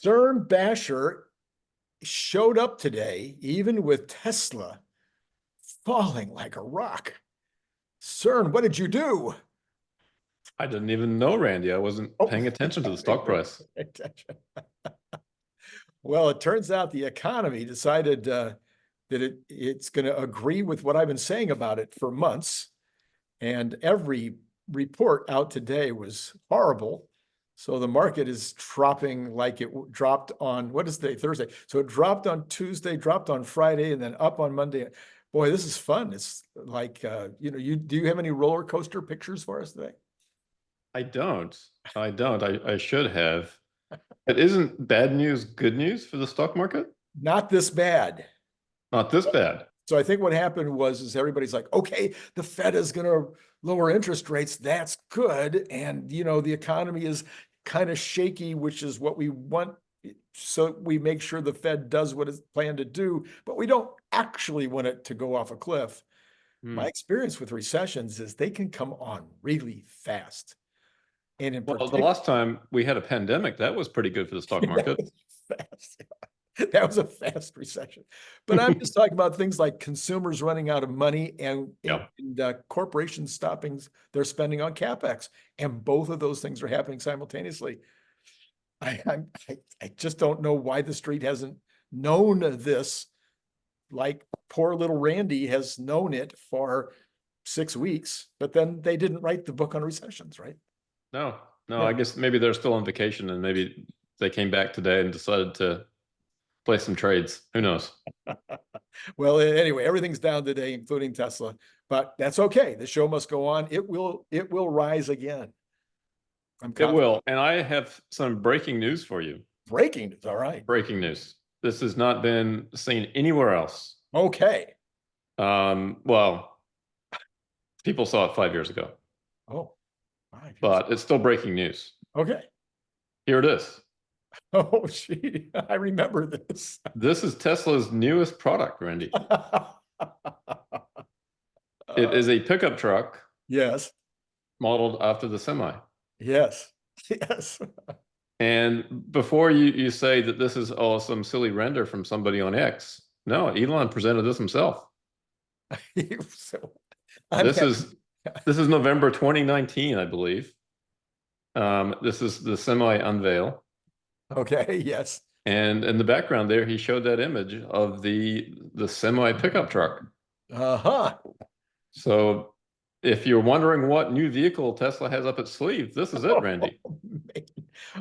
Cern Basher showed up today, even with Tesla falling like a rock. Cern, what did you do? I didn't even know, Randy. I wasn't paying attention to the stock price. Well, it turns out the economy decided that it's going to agree with what I've been saying about it for months. And every report out today was horrible. So the market is dropping like it dropped on, what is the Thursday? So it dropped on Tuesday, dropped on Friday, and then up on Monday. Boy, this is fun. It's like, do you have any roller coaster pictures for us today? I don't. I should have. It isn't bad news good news for the stock market? Not this bad. Not this bad. So I think what happened was everybody's like, okay, the Fed is going to lower interest rates. That's good. And, the economy is kind of shaky, which is what we want. So we make sure the Fed does what it's planned to do, but we don't actually want it to go off a cliff. My experience with recessions is they can come on really fast. And in Well, the last time we had a pandemic, that was pretty good for the stock market. That was a fast recession. But I'm just talking about things like consumers running out of money and corporations stopping their spending on CapEx. And both of those things are happening simultaneously. I just don't know why the street hasn't known this. Like poor little Randy has known it for 6 weeks, but then they didn't write the book on recessions, right? No, I guess maybe they're still on vacation and maybe they came back today and decided to play some trades. Who knows? Well, anyway, everything's down today, including Tesla, but that's okay. The show must go on. It will rise again. It will. And I have some breaking news for you. Breaking news. All right. Breaking news. This has not been seen anywhere else. Okay. Well, people saw it 5 years ago. Oh, but it's still breaking news. Okay. Here it is. Oh, gee, I remember this. This is Tesla's newest product, Randy. It is a pickup truck. Yes. Modeled after the Semi. Yes. And before you say that this is some silly render from somebody on X, no, Elon presented this himself. This is November 2019, I believe. This is the Semi unveil. Okay, yes. And in the background there, he showed that image of the Semi pickup truck. Uh-huh. So if you're wondering what new vehicle Tesla has up its sleeve, this is it, Randy.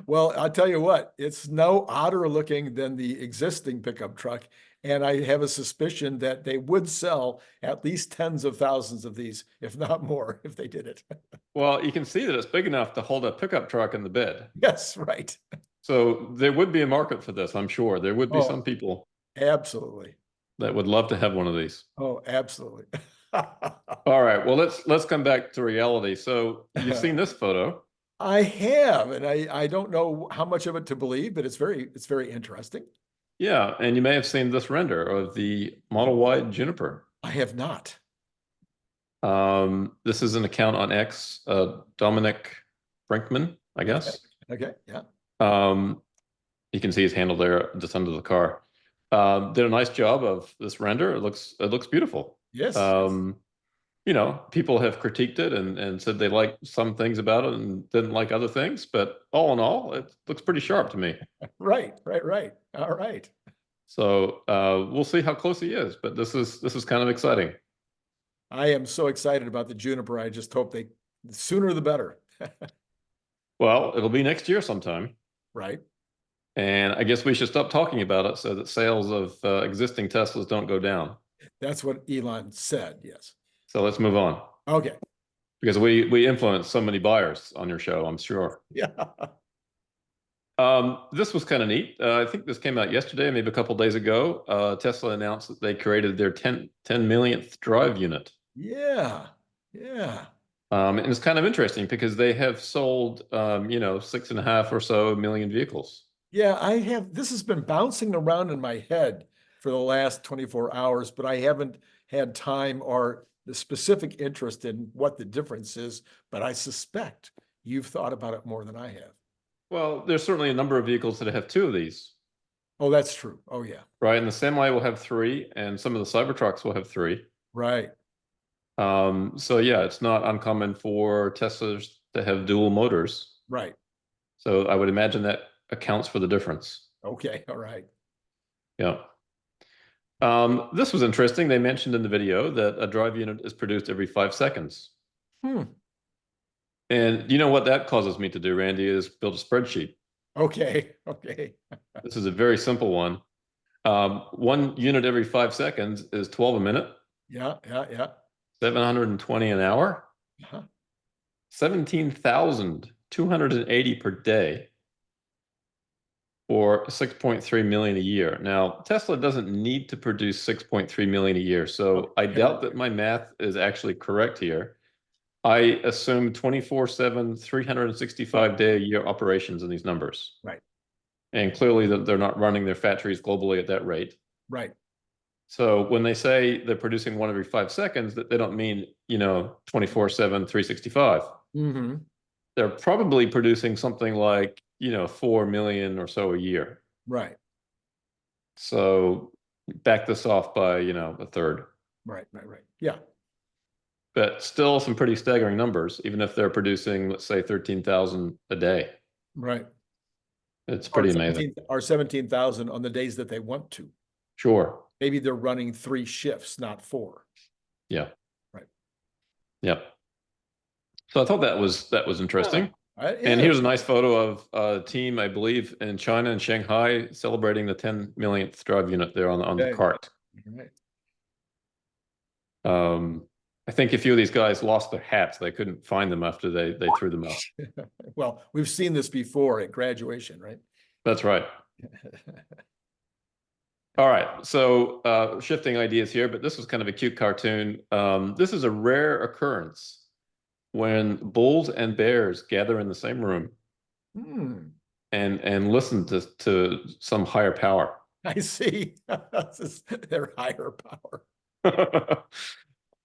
Well, I'll tell you what, it's no odder looking than the existing pickup truck. And I have a suspicion that they would sell at least tens of thousands of these, if not more, if they did it. Well, you can see that it's big enough to hold a pickup truck in the bed. Yes, right. So there would be a market for this, I'm sure. There would be some people. Absolutely. That would love to have one of these. Oh, absolutely. All right. Well, let's come back to reality. So you've seen this photo. I have, and I don't know how much of it to believe, but it's very interesting. Yeah, and you may have seen this render of the Model Y Juniper. I have not. This is an account on X, Dominic Brinkman, I guess. Okay, yeah. You can see his handle there just under the car. Did a nice job of this render. It looks beautiful. Yes. People have critiqued it and said they like some things about it and didn't like other things, but all in all, it looks pretty sharp to me. Right. All right. So we'll see how close he is, but this is kind of exciting. I am so excited about the Juniper. I just hope the sooner the better. Well, it'll be next year sometime. Right. And I guess we should stop talking about it so that sales of existing Teslas don't go down. That's what Elon said, yes. So let's move on. Okay. Because we influence so many buyers on your show, I'm sure. Yeah. This was kind of neat. I think this came out yesterday, maybe a couple days ago. Tesla announced that they created their 10 millionth drive unit. Yeah. And it's kind of interesting because they have sold, 6.5 or so million vehicles. Yeah, this has been bouncing around in my head for the last 24 hours, but I haven't had time or the specific interest in what the difference is, but I suspect you've thought about it more than I have. Well, there's certainly a number of vehicles that have 2 of these, Oh, that's true. Oh, yeah. right? And the semi will have 3, and some of the Cybertrucks will have 3. Right. So yeah, it's not uncommon for Teslas to have dual motors. Right. So I would imagine that accounts for the difference. Okay. All right. Yeah. This was interesting. They mentioned in the video that a drive unit is produced every 5 seconds. Hmm. And you know what that causes me to do, Randy, is build a spreadsheet. Okay. Okay. This is a very simple one. 1 unit every 5 seconds is 12 a minute, Yeah. Yeah. Yeah. 720 an hour, Uh-huh. 17,280 per day, or 6.3 million a year. Now, Tesla doesn't need to produce 6.3 million a year, so I doubt that my math is actually correct here. I assume 24/7, 365-day a year operations in these numbers. Right. And clearly they're not running their factories globally at that rate. Right. So when they say they're producing 1 every 5 seconds, that they don't mean, 24/7, 365. Mm-hmm. They're probably producing something like, 4 million or so a year. Right. So back this off by, a third. Right. Right. Right. Yeah. But still some pretty staggering numbers, even if they're producing, let's say, 13,000 a day. Right. It's pretty amazing. Or 17,000 on the days that they want to. Sure. Maybe they're running 3 shifts, not 4. Yeah. Right. Yep. So I thought that was interesting. Yeah. And here's a nice photo of a team, I believe, in China and Shanghai celebrating the 10 millionth drive unit there on the cart. Right. I think a few of these guys lost their hats. They couldn't find them after they threw them out. Well, we've seen this before at graduation, right? That's right. All right. So shifting ideas here, but this was kind of a cute cartoon. This is a rare occurrence when bulls and bears gather in the same room and listen to some higher power. I see. This is their higher power.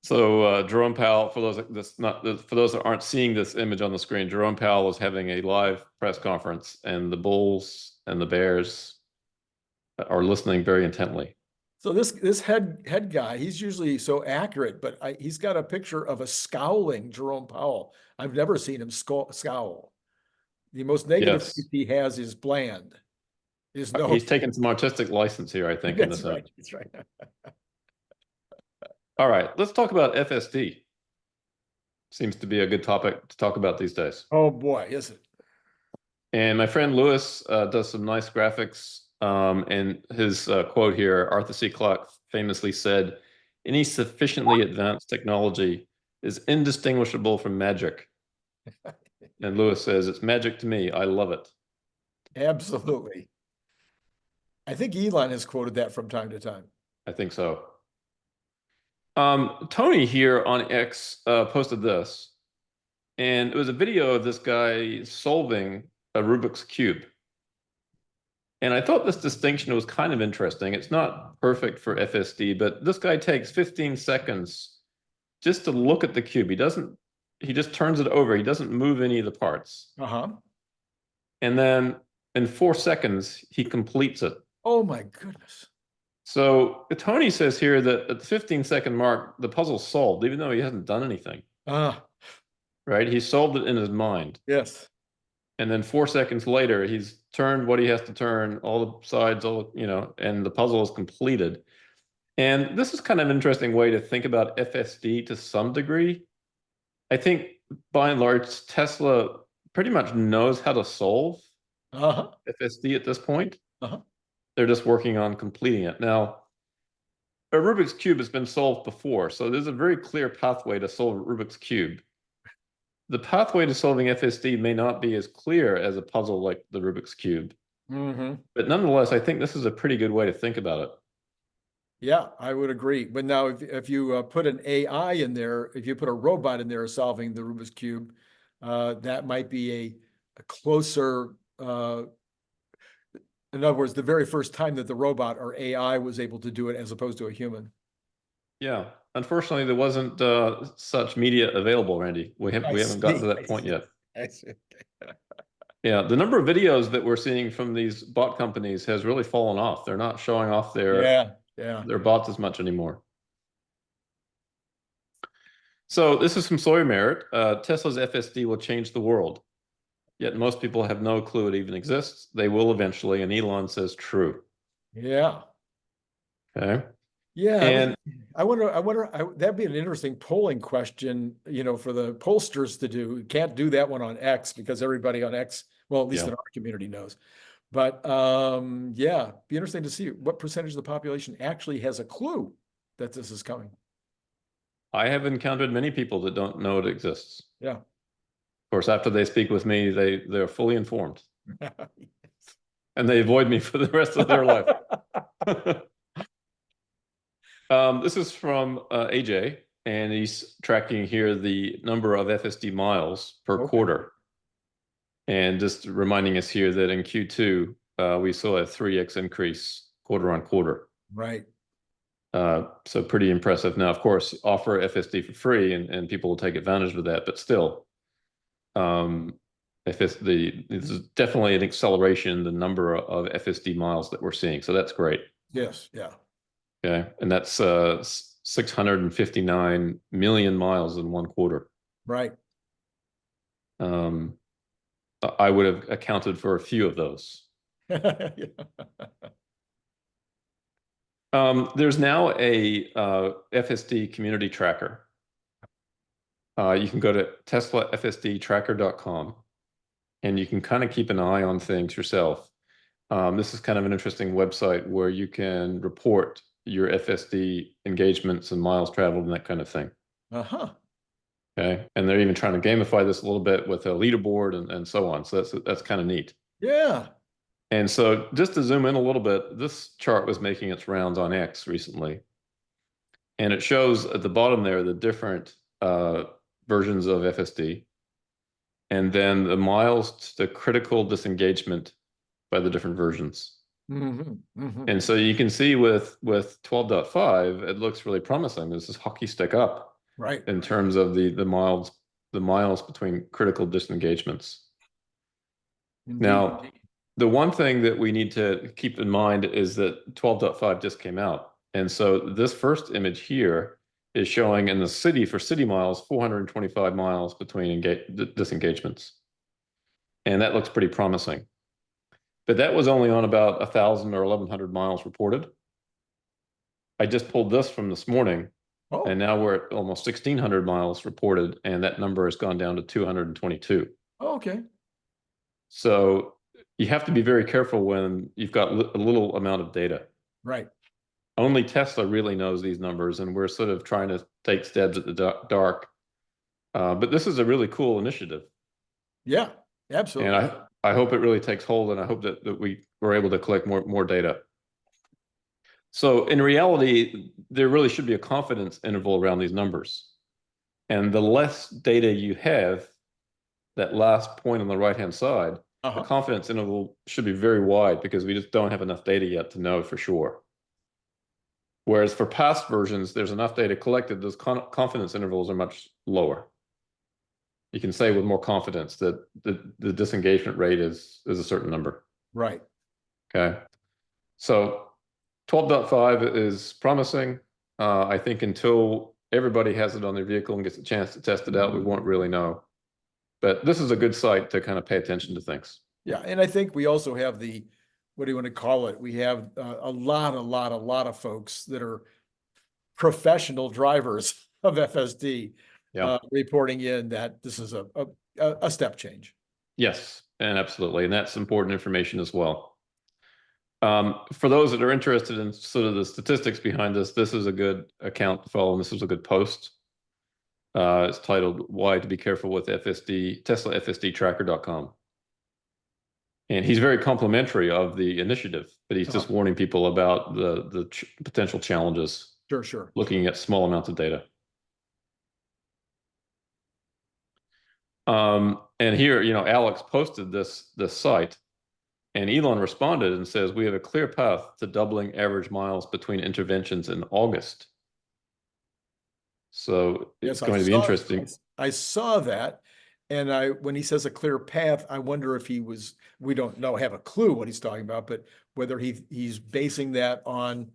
So Jerome Powell, for those that aren't seeing this image on the screen, Jerome Powell was having a live press conference, and the bulls and the bears are listening very intently. So this head guy, he's usually so accurate, but he's got a picture of a scowling Jerome Powell. I've never seen him scowl. The most negative he has is bland. He's taken some artistic license here, I think. That's right. That's right. All right, let's talk about FSD. Seems to be a good topic to talk about these days. Oh boy, is it? And my friend Lewis does some nice graphics. And his quote here, Arthur C. Clarke famously said, "Any sufficiently advanced technology is indistinguishable from magic." And Lewis says, "It's magic to me. I love it." Absolutely. I think Elon has quoted that from time to time. I think so. Tony here on X posted this, and it was a video of this guy solving a Rubik's Cube. And I thought this distinction was kind of interesting. It's not perfect for FSD, but this guy takes 15 seconds just to look at the cube. He just turns it over. He doesn't move any of the parts. And then in 4 seconds, he completes it. Oh my goodness. So Tony says here that at the 15-second mark, the puzzle's solved, even though he hasn't done anything. Right? He solved it in his mind. Yes. And then 4 seconds later, he's turned what he has to turn, all the sides, and the puzzle is completed. And this is kind of an interesting way to think about FSD to some degree. I think by and large, Tesla pretty much knows how to solve FSD at this point. They're just working on completing it. Now, a Rubik's Cube has been solved before, so there's a very clear pathway to solve a Rubik's Cube. The pathway to solving FSD may not be as clear as a puzzle like the Rubik's Cube. But nonetheless, I think this is a pretty good way to think about it. Yeah, I would agree. But now if you put an AI in there, if you put a robot in there solving the Rubik's Cube, that might be a closer, in other words, the very first time that the robot or AI was able to do it as opposed to a human. Yeah. Unfortunately, there wasn't such media available, Randy. We haven't gotten to that point yet. Yeah, the number of videos that we're seeing from these bot companies has really fallen off. They're not showing off their bots as much anymore. So this is from Sawyer Merritt. Tesla's FSD will change the world. Yet most people have no clue it even exists. They will eventually, and Elon says true. Yeah. Okay. Yeah. And I wonder, that'd be an interesting polling question, for the pollsters to do. Can't do that one on X because everybody on X, well, at least in our community knows. But yeah, be interesting to see what percentage of the population actually has a clue that this is coming. I have encountered many people that don't know it exists. Yeah. Of course, after they speak with me, they're fully informed. And they avoid me for the rest of their life. This is from AJ, and he's tracking here the number of FSD miles per quarter. And just reminding us here that in Q2, we saw a 3x increase quarter on quarter. Right. So pretty impressive. Now, of course, offer FSD for free, and people will take advantage of that. But still, this is definitely an acceleration in the number of FSD miles that we're seeing. So that's great. Yes. Yeah. Okay, and that's 659 million miles in one quarter. Right. I would have accounted for a few of those. There's now a FSD community tracker. You can go to TeslaFSDtracker.com, and you can kind of keep an eye on things yourself. This is kind of an interesting website where you can report your FSD engagements and miles traveled and that kind of thing. Okay, and they're even trying to gamify this a little bit with a leaderboard and so on. So that's kind of neat. Yeah. And so just to zoom in a little bit, this chart was making its rounds on X recently. And it shows at the bottom there the different versions of FSD, and then the miles to critical disengagement by the different versions. And so you can see with 12.5, it looks really promising. This is hockey stick up, right, in terms of the miles between critical disengagements. Indeed. Now, the one thing that we need to keep in mind is that 12.5 just came out. And so this first image here is showing in the city, for city miles, 425 miles between disengagements. And that looks pretty promising. But that was only on about 1,000 or 1,100 miles reported. I just pulled this from this morning, and now we're at almost 1,600 miles reported, and that number has gone down to 222. Oh, okay. So you have to be very careful when you've got a little amount of data. Right. Only Tesla really knows these numbers, and we're sort of trying to take stabs at the dark. But this is a really cool initiative. Yeah, absolutely. And I hope it really takes hold, and I hope that we were able to collect more data. So in reality, there really should be a confidence interval around these numbers. And the less data you have, that last point on the right-hand side, the confidence interval should be very wide, because we just don't have enough data yet to know for sure. Whereas for past versions, there's enough data collected, those confidence intervals are much lower. You can say with more confidence that the disengagement rate is a certain number. Right. Okay. So 12.5 is promising. I think until everybody has it on their vehicle and gets a chance to test it out, we won't really know. But this is a good site to kind of pay attention to things. Yeah, and I think we also have the, what do you want to call it? We have a lot of folks that are professional drivers of FSD reporting in that this is a step change. Yes, and absolutely. And that's important information as well. For those that are interested in sort of the statistics behind this, this is a good account to follow, and this was a good post. It's titled "Why to Be Careful with FSD," TeslaFSDtracker.com. And he's very complimentary of the initiative, but he's just warning people about the potential challenges. Sure. Looking at small amounts of data. And here, Alex posted this site, and Elon responded and says, "We have a clear path to doubling average miles between interventions in August." So it's going to be interesting. I saw that. when he says a clear path, I wonder if we don't have a clue what he's talking about, but whether he's basing that on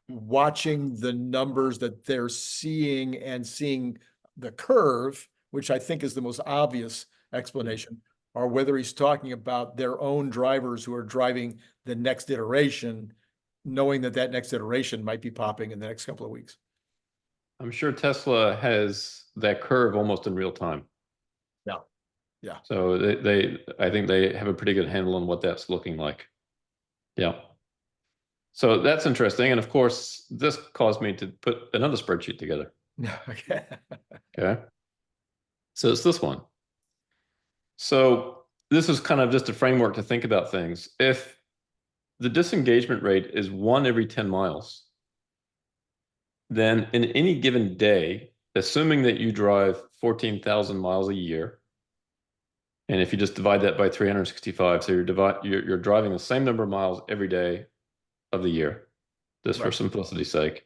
watching the numbers that they're seeing and seeing the curve, which I think is the most obvious explanation, or whether he's talking about their own drivers who are driving the next iteration, knowing that next iteration might be popping in the next couple of weeks. I'm sure Tesla has that curve almost in real time. Yeah. Yeah. So I think they have a pretty good handle on what that's looking like. Yeah. So that's interesting. And of course, this caused me to put another spreadsheet together. Okay. Okay. So it's this one. So this is kind of just a framework to think about things. If the disengagement rate is 1 every 10 miles, then in any given day, assuming that you drive 14,000 miles a year, and if you just divide that by 365, so you're driving the same number of miles every day of the year, just for simplicity's sake.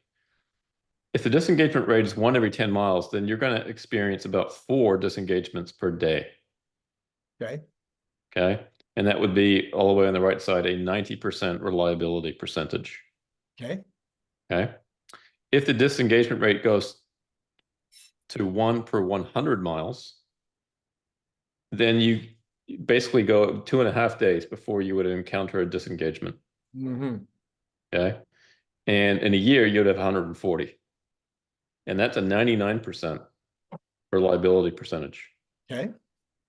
If the disengagement rate is 1 every 10 miles, then you're going to experience about 4 disengagements per day. Okay. Okay. And that would be all the way on the right side, a 90% reliability percentage. Okay. Okay. If the disengagement rate goes to 1 per 100 miles, then you basically go 2.5 days before you would encounter a disengagement. Mm-hmm. Okay. And in a year, you'd have 140. And that's a 99% reliability percentage. Okay.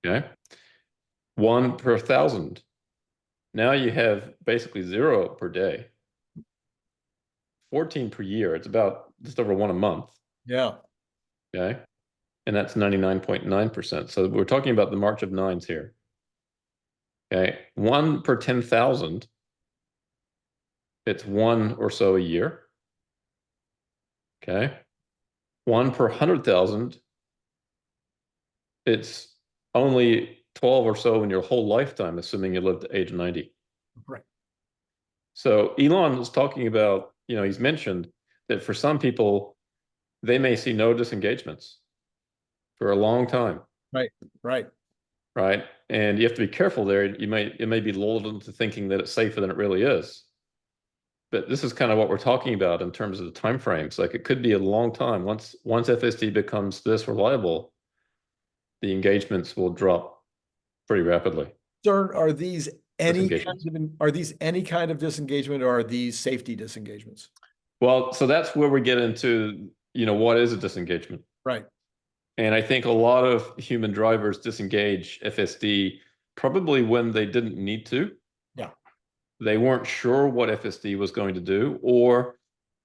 Okay. 1 per 1,000. Now you have basically 0 per day. 14 per year. It's about just over 1 a month. Yeah. Okay. And that's 99.9%. So we're talking about the march of nines here. Okay. 1 per 10,000. It's 1 or so a year. Okay. 1 per 100,000. It's only 12 or so in your whole lifetime, assuming you live to age 90. Right. So Elon was talking about, he's mentioned that for some people, they may see no disengagements for a long time. Right. Right. Right. And you have to be careful there. It may be lulled into thinking that it's safer than it really is. But this is kind of what we're talking about in terms of the time frames. Like it could be a long time. Once FSD becomes this reliable, the engagements will drop pretty rapidly. Cern, are these any kind of disengagement, or are these safety disengagements? Well, so that's where we get into, what is a disengagement? Right. And I think a lot of human drivers disengage FSD probably when they didn't need to. Yeah. They weren't sure what FSD was going to do, or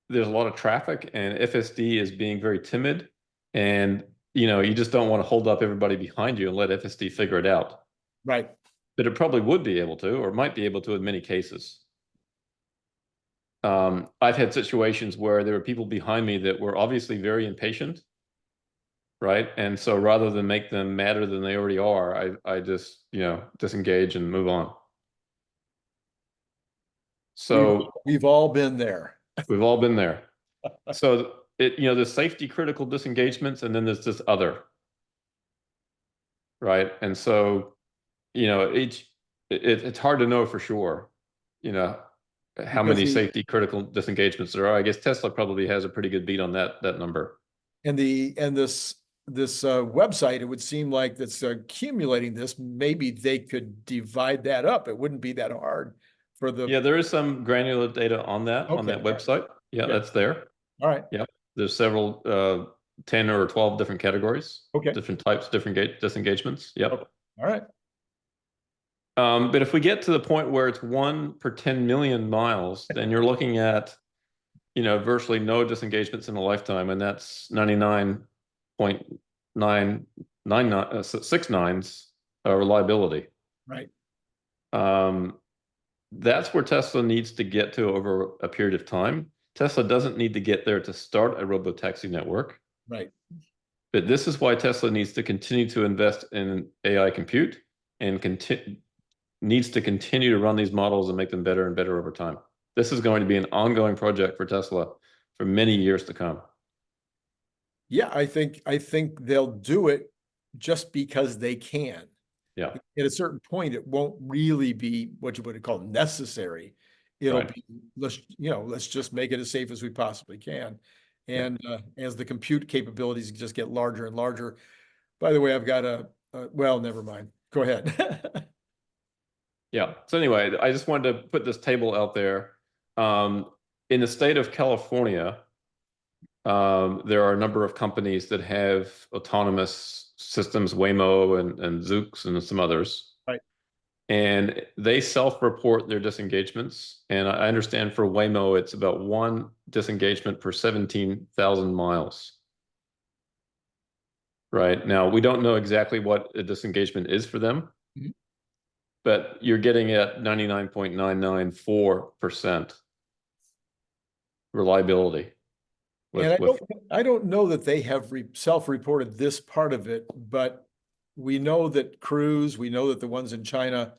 there's a lot of traffic and FSD is being very timid, and you just don't want to hold up everybody behind you and let FSD figure it out. Right. But it probably would be able to, or might be able to in many cases. I've had situations where there were people behind me that were obviously very impatient, right? And so rather than make them madder than they already are, I just, disengage and move on. So we've all been there. We've all been there. So there's safety critical disengagements, and then there's this other, right? And so, it's hard to know for sure, how many safety critical disengagements there are. I guess Tesla probably has a pretty good beat on that number. And this website, it would seem like that's accumulating this. Maybe they could divide that up. It wouldn't be that hard for the. Yeah, there is some granular data on that website. Yeah, that's there. All right. Yeah, there's several 10 or 12 different categories. Okay. Different types, different disengagements. Yep. Okay. All right. But if we get to the point where it's 1 per 10 million miles, then you're looking at, virtually no disengagements in a lifetime, and that's 99.969 reliability. Right. That's where Tesla needs to get to over a period of time. Tesla doesn't need to get there to start a robotaxi network. Right. But this is why Tesla needs to continue to invest in AI compute and needs to continue to run these models and make them better and better over time. This is going to be an ongoing project for Tesla for many years to come. Yeah, I think they'll do it just because they can. Yeah. At a certain point, it won't really be what you would call necessary. It'll Right. be, let's just make it as safe as we possibly can. And as the compute capabilities just get larger and larger. By the way, I've got well, never mind. Go ahead. Yeah. So anyway, I just wanted to put this table out there. In the state of California, there are a number of companies that have autonomous systems, Waymo and Zoox and some others. Right. And they self-report their disengagements. And I understand for Waymo, it's about 1 disengagement per 17,000 miles. Right. Now, we don't know exactly what a disengagement is for them, but you're getting at 99.994% reliability. And I don't know that they have self-reported this part of it, but we know that Cruise, we know that the ones in China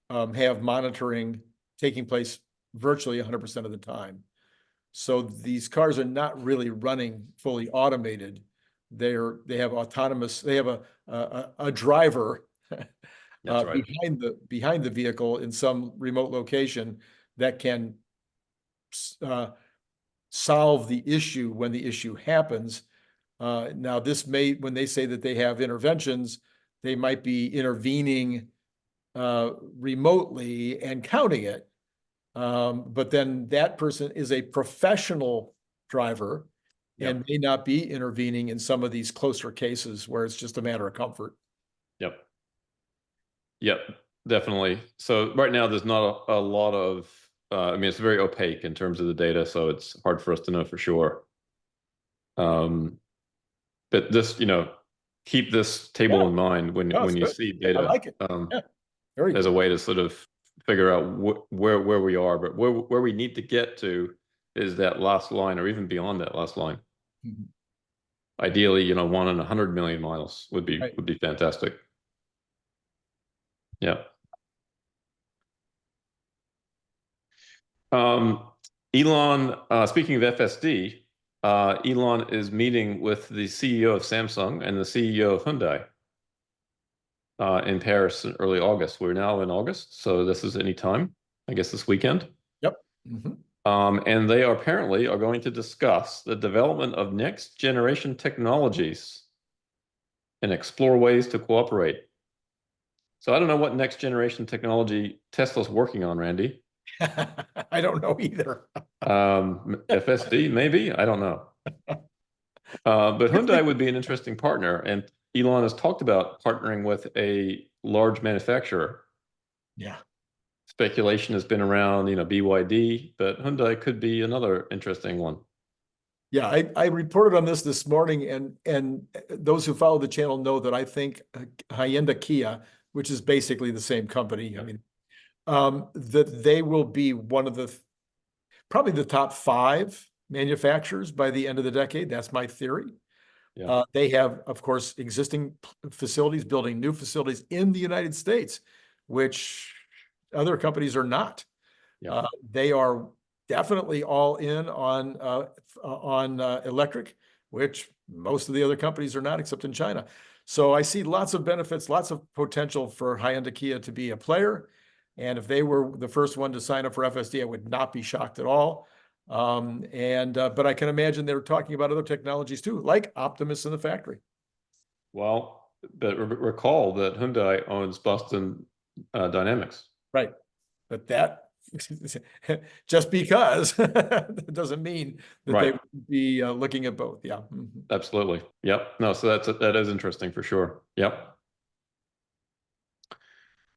have monitoring taking place virtually 100% of the time. So these cars are not really running fully automated. They have autonomous. They have a driver behind the vehicle in some remote location that can solve the issue when the issue happens. Now, when they say that they have interventions, they might be intervening remotely and counting it. But then that person is a professional driver and may not be intervening in some of these closer cases where it's just a matter of comfort. Yep, definitely. So right now there's not a lot of, I mean, it's very opaque in terms of the data, so it's hard for us to know for sure. But this, keep this table in mind when you see data. I like it. Very as good. a way to sort of figure out where we are, but where we need to get to is that last line, or even beyond that last line. Ideally, 1 in 100 million miles would be fantastic. Yeah. Elon, speaking of FSD, Elon is meeting with the CEO of Samsung and the CEO of Hyundai in Paris in early August. We're now in August, so this is any time, I guess this weekend. Yep. And they apparently are going to discuss the development of next generation technologies and explore ways to cooperate. So I don't know what next generation technology Tesla's working on, Randy. I don't know either. FSD, maybe? I don't know. But Hyundai would be an interesting partner. And Elon has talked about partnering with a large manufacturer. Yeah. Speculation has been around, BYD, but Hyundai could be another interesting one. Yeah, I reported on this morning, and those who follow the channel know that I think Hyundai Kia, which is basically the same company, I mean, that they will be one of probably the top 5 manufacturers by the end of the decade. That's my theory. They have, of course, existing facilities, building new facilities in the United States, which other companies are not. They are definitely all in on electric, which most of the other companies are not, except in China. So I see lots of benefits, lots of potential for Hyundai Kia to be a player. And if they were the first one to sign up for FSD, I would not be shocked at all. But I can imagine they're talking about other technologies too, like Optimus in the factory. Well, but recall that Hyundai owns Boston Dynamics. Right. But that just because that doesn't mean that they would be looking at both. Yeah. Absolutely. Yep. No, so that is interesting for sure. Yep.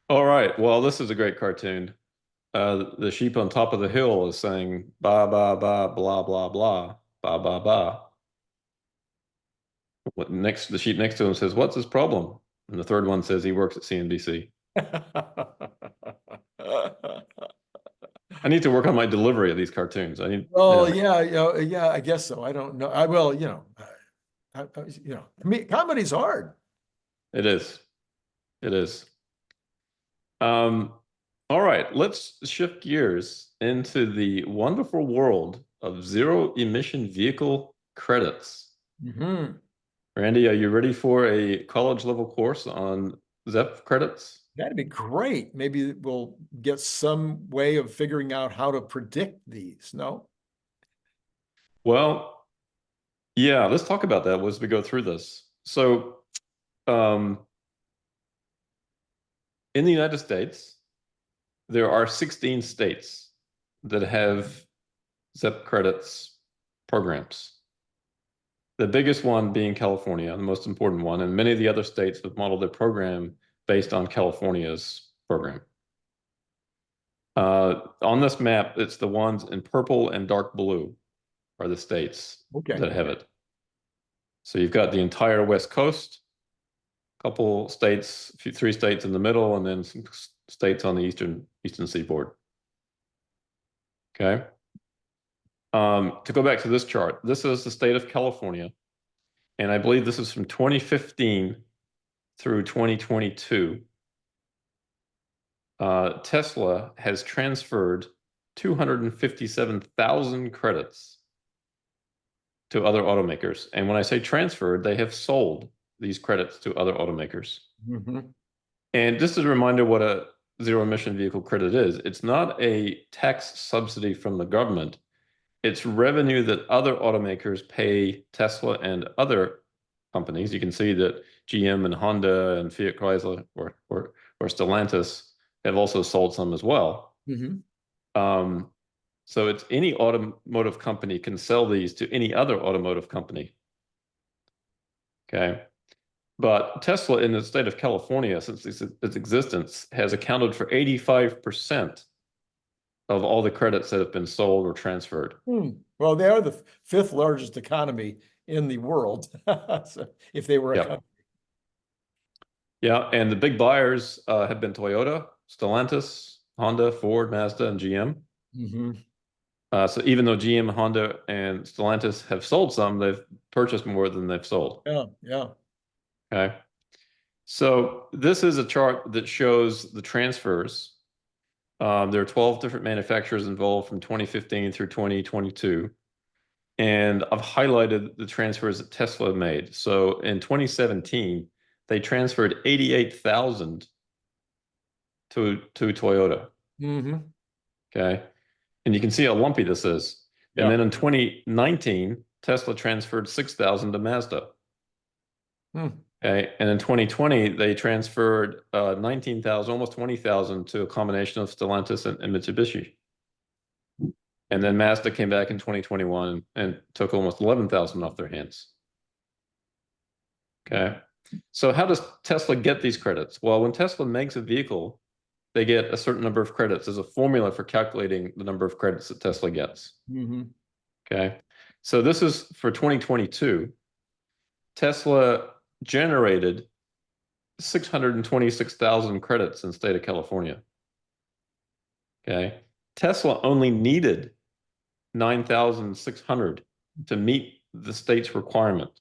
All right. Well, this is a great cartoon. The sheep on top of the hill is saying ba ba ba blah blah blah ba ba ba. The sheep next to him says, "What's his problem?" And the third one says he works at CNBC. I need to work on my delivery of these cartoons. Yeah, I guess so. I don't know. I will, comedy's hard. It is. It is. All right, let's shift gears into the wonderful world of zero emission vehicle credits. Randy, are you ready for a college level course on ZEP credits? That'd be great. Maybe we'll get some way of figuring out how to predict these. No? Well, yeah, let's talk about that as we go through this. So, in the United States, there are 16 states that have ZEP credits programs. The biggest one being California, the most important one, and many of the other states have modeled their program based on California's program. On this map, it's the ones in purple and dark blue are the states that have it. So you've got the entire West Coast, a couple states, 3 states in the middle, and then some states on the eastern seaboard. Okay. To go back to this chart, this is the state of California, and I believe this is from 2015 through 2022. Tesla has transferred 257,000 credits to other automakers. And when I say transferred, they have sold these credits to other automakers. Mm-hmm. And just as a reminder what a zero emission vehicle credit is, it's not a tax subsidy from the government. It's revenue that other automakers pay Tesla and other companies. You can see that GM and Honda and Fiat Chrysler or Stellantis have also sold some as well. Mm-hmm. So it's any automotive company can sell these to any other automotive company. Okay. But Tesla in the state of California, since its existence, has accounted for 85% of all the credits that have been sold or transferred. Well, they are the 5th largest economy in the world. So if they were a country. Yeah, and the big buyers have been Toyota, Stellantis, Honda, Ford, Mazda, and GM. Mm-hmm. So even though GM, Honda, and Stellantis have sold some, they've purchased more than they've sold. Yeah. Okay. So this is a chart that shows the transfers. There are 12 different manufacturers involved from 2015 through 2022. And I've highlighted the transfers that Tesla made. So in 2017, they transferred 88,000 to Toyota. Mm-hmm. Okay. And you can see how lumpy this is. Yeah. And then in 2019, Tesla transferred 6,000 to Mazda. Okay. And in 2020, they transferred 19,000, almost 20,000 to a combination of Stellantis and Mitsubishi. And then Mazda came back in 2021 and took almost 11,000 off their hands. Okay. So how does Tesla get these credits? Well, when Tesla makes a vehicle, they get a certain number of credits. There's a formula for calculating the number of credits that Tesla gets. Mm-hmm. Okay. So this is for 2022. Tesla generated 626,000 credits in the state of California. Okay. Tesla only needed 9,600 to meet the state's requirement.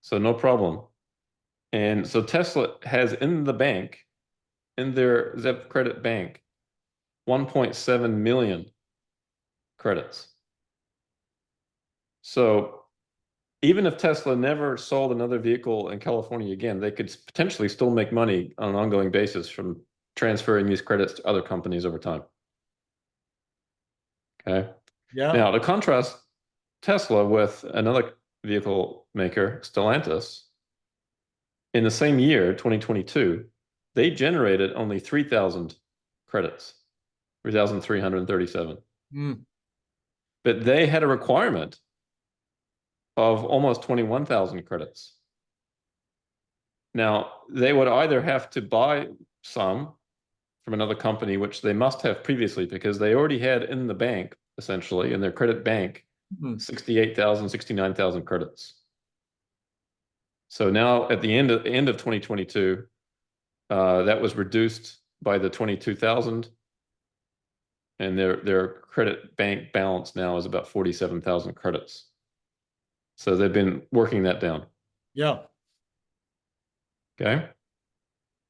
So no problem. And so Tesla has in the bank, in their ZEP credit bank, 1.7 million credits. So even if Tesla never sold another vehicle in California again, they could potentially still make money on an ongoing basis from transferring these credits to other companies over time. Okay. Yeah. Now, to contrast Tesla with another vehicle maker, Stellantis, in the same year, 2022, they generated only 3,000 credits, 3,337. But they had a requirement of almost 21,000 credits. Now, they would either have to buy some from another company, which they must have previously because they already had in the bank, essentially, in their credit bank, 68,000, 69,000 credits. So now at the end of 2022, that was reduced by the 22,000, and their credit bank balance now is about 47,000 credits. So they've been working that down. Yeah. Okay.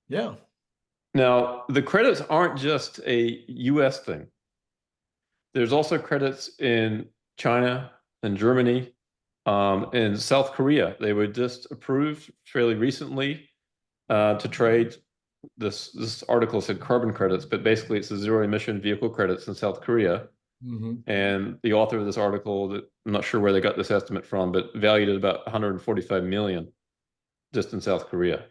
Yeah. Now, the credits aren't just a US thing. There's also credits in China and Germany, In South Korea, they were just approved fairly recently to trade. This article said carbon credits, but basically it's the zero emission vehicle credits in South Korea. And the author of this article, that I'm not sure where they got this estimate from, but valued at about 145 million just in South Korea.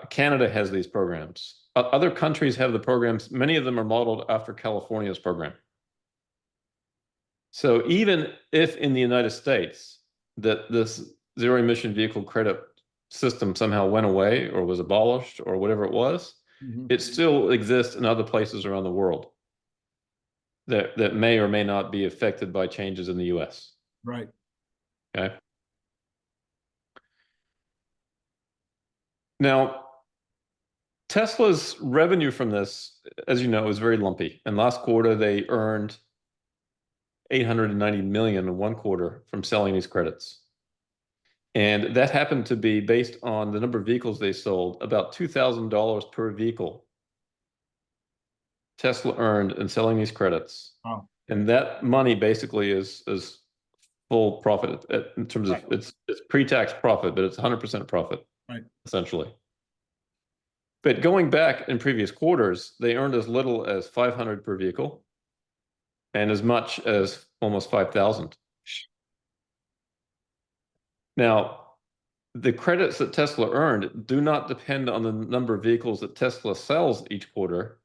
Canada has these programs. Other countries have the programs. Many of them are modeled after California's program. So even if in the United States that this zero emission vehicle credit system somehow went away or was abolished or whatever it was, it still exists in other places around the world that may or may not be affected by changes in the US. Right. Okay. Now, Tesla's revenue from this, as you know, is very lumpy. And last quarter, they earned 890 million in one quarter from selling these credits. And that happened to be based on the number of vehicles they sold, about $2,000 per vehicle Tesla earned in selling these credits. Wow. And that money basically is full profit in terms of it's pre-tax profit, but it's 100% profit, essentially. But going back in previous quarters, they earned as little as 500 per vehicle and as much as almost 5,000. Now, the credits that Tesla earned do not depend on the number of vehicles that Tesla sells each quarter.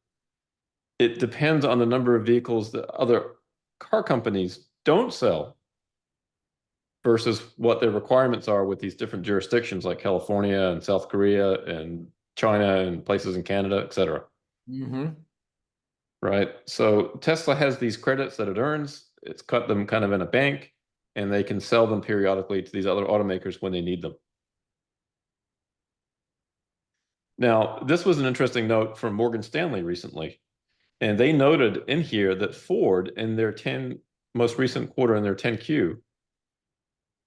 It depends on the number of vehicles that other car companies don't sell versus what their requirements are with these different jurisdictions like California and South Korea and China and places in Canada, et cetera. Right? So Tesla has these credits that it earns. It's cut them kind of in a bank, and they can sell them periodically to these other automakers when they need them. Now, this was an interesting note from Morgan Stanley recently. And they noted in here that Ford, in their most recent quarter in their 10Q,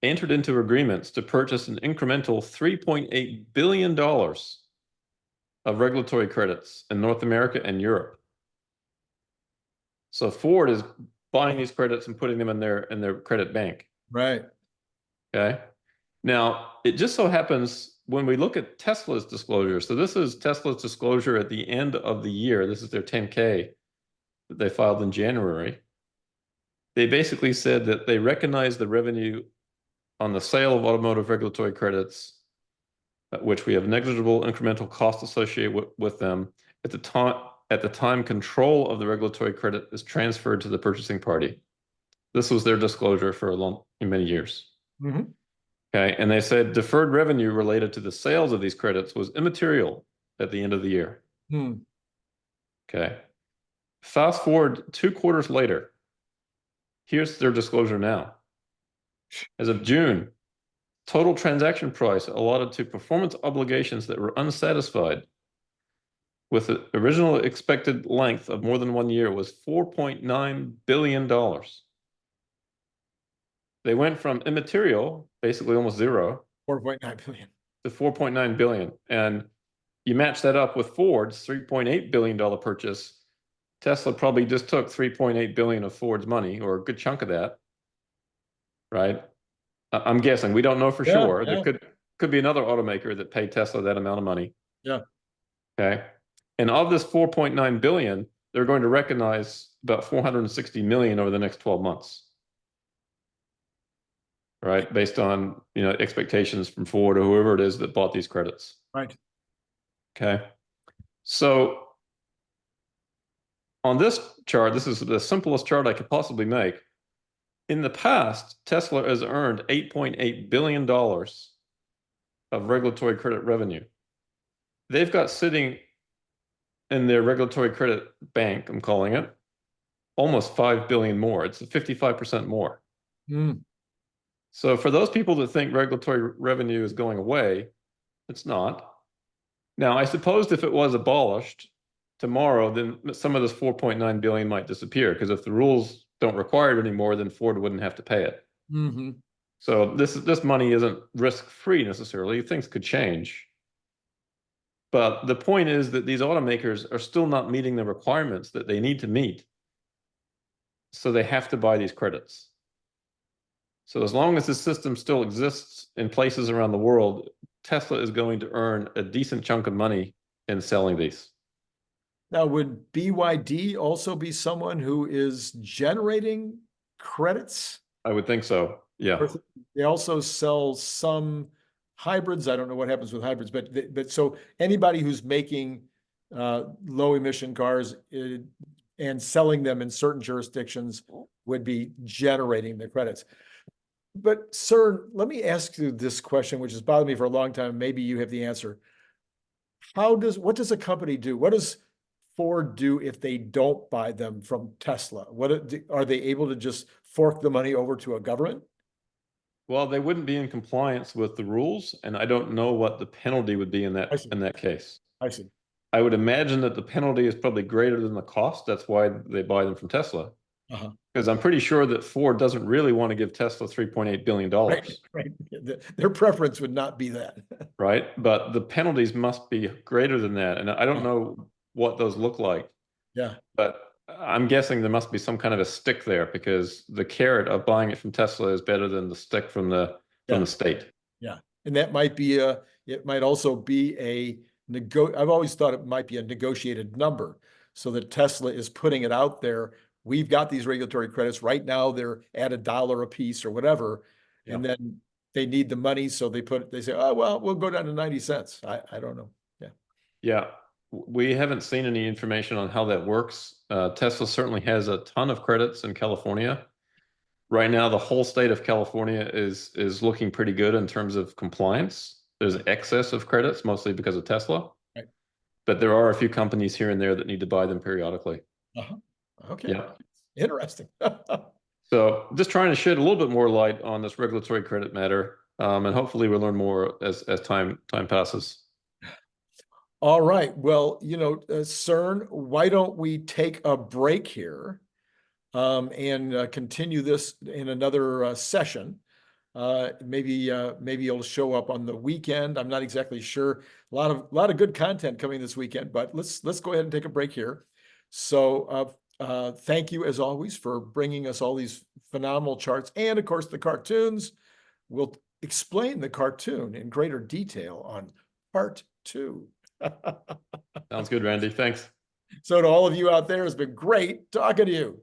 entered into agreements to purchase an incremental $3.8 billion of regulatory credits in North America and Europe. So Ford is buying these credits and putting them in their credit bank. Right. Okay. Now, it just so happens when we look at Tesla's disclosure, so this is Tesla's disclosure at the end of the year. This is their 10K that they filed in January. They basically said that they recognize the revenue on the sale of automotive regulatory credits, which we have negligible incremental cost associated with them at the time control of the regulatory credit is transferred to the purchasing party. This was their disclosure for many years. Okay, and they said deferred revenue related to the sales of these credits was immaterial at the end of the year. Okay, fast forward 2 quarters later. Here's their disclosure now. As of June, total transaction price allotted to performance obligations that were unsatisfied with the original expected length of more than 1 year was $4.9 billion. They went from immaterial, basically almost zero, 4.9 billion to 4.9 billion. And you match that up with Ford's $3.8 billion purchase. Tesla probably just took 3.8 billion of Ford's money, or a good chunk of that, right? I'm guessing. We don't know for sure. There could be another automaker that paid Tesla that amount of money. Okay. And of this 4.9 billion, they're going to recognize about 460 million over the next 12 months. Right? Based on, expectations from Ford or whoever it is that bought these credits. Right. Okay. So on this chart, this is the simplest chart I could possibly make. In the past, Tesla has earned $8.8 billion of regulatory credit revenue. They've got sitting in their regulatory credit bank, I'm calling it, almost 5 billion more. It's 55% more. So for those people that think regulatory revenue is going away, it's not. Now, I suppose if it was abolished tomorrow, then some of this 4.9 billion might disappear, because if the rules don't require it anymore, then Ford wouldn't have to pay it. So this money isn't risk-free necessarily. Things could change. But the point is that these automakers are still not meeting the requirements that they need to meet. So they have to buy these credits. So as long as this system still exists in places around the world, Tesla is going to earn a decent chunk of money in selling these. Now, would BYD also be someone who is generating credits? I would think so. Yeah. They also sell some hybrids. I don't know what happens with hybrids, but so anybody who's making low emission cars and selling them in certain jurisdictions would be generating the credits. But sir, let me ask you this question, which has bothered me for a long time. Maybe you have the answer. What does a company do? What does Ford do if they don't buy them from Tesla? Are they able to just fork the money over to a government? Well, they wouldn't be in compliance with the rules, and I don't know what the penalty would be in that case. I see. I would imagine that the penalty is probably greater than the cost. That's why they buy them from Tesla. Because I'm pretty sure that Ford doesn't really want to give Tesla $3.8 billion. Right. Their preference would not be that. Right. But the penalties must be greater than that. And I don't know what those look like. Yeah. But I'm guessing there must be some kind of a stick there, because the carrot of buying it from Tesla is better than the stick from the state. Yeah. And that might be it might also be I've always thought it might be a negotiated number, so that Tesla is putting it out there. We've got these regulatory credits right now. They're at $1 a piece or whatever. Yeah. And then they need the money. So they say, oh, well, we'll go down to 90 cents. I don't know. Yeah. Yeah. We haven't seen any information on how that works. Tesla certainly has a ton of credits in California. Right now, the whole state of California is looking pretty good in terms of compliance. There's excess of credits, mostly because of Tesla. Right. But there are a few companies here and there that need to buy them periodically. Okay. Yeah. Interesting. So just trying to shed a little bit more light on this regulatory credit matter. And hopefully we'll learn more as time passes. All right. Well, Cern, why don't we take a break here and continue this in another session? Maybe you'll show up on the weekend. I'm not exactly sure. A lot of good content coming this weekend, but let's go ahead and take a break here. So thank you as always for bringing us all these phenomenal charts, and of course the cartoons. We'll explain the cartoon in greater detail on part 2. Sounds good, Randy. Thanks. So to all of you out there, it's been great talking to you.